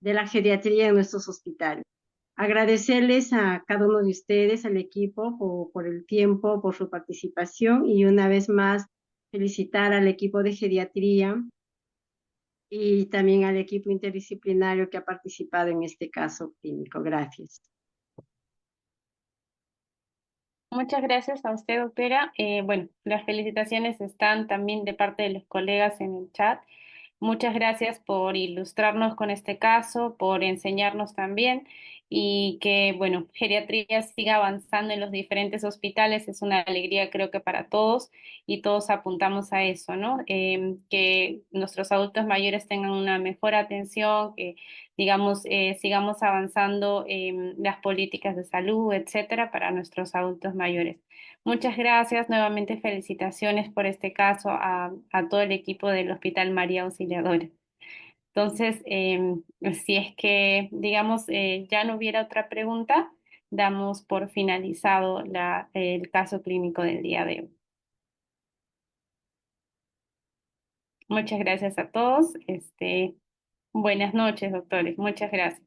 S5: de la geriatría en nuestros hospitales. Agradecerles a cada uno de ustedes, al equipo, por el tiempo, por su participación y una vez más felicitar al equipo de geriatría y también al equipo interdisciplinario que ha participado en este caso clínico. Gracias.
S1: Muchas gracias a usted, doctora. Bueno, las felicitaciones están también de parte de los colegas en el chat. Muchas gracias por ilustrarnos con este caso, por enseñarnos también y que, bueno, geriatría siga avanzando en los diferentes hospitales. Es una alegría, creo que para todos y todos apuntamos a eso, ¿no? Que nuestros adultos mayores tengan una mejor atención, que, digamos, sigamos avanzando en las políticas de salud, etcétera, para nuestros adultos mayores. Muchas gracias, nuevamente felicitaciones por este caso a todo el equipo del Hospital María Auxiliadora. Entonces, si es que, digamos, ya no hubiera otra pregunta, damos por finalizado el caso clínico del día de hoy. Muchas gracias a todos. Buenas noches, doctores. Muchas gracias.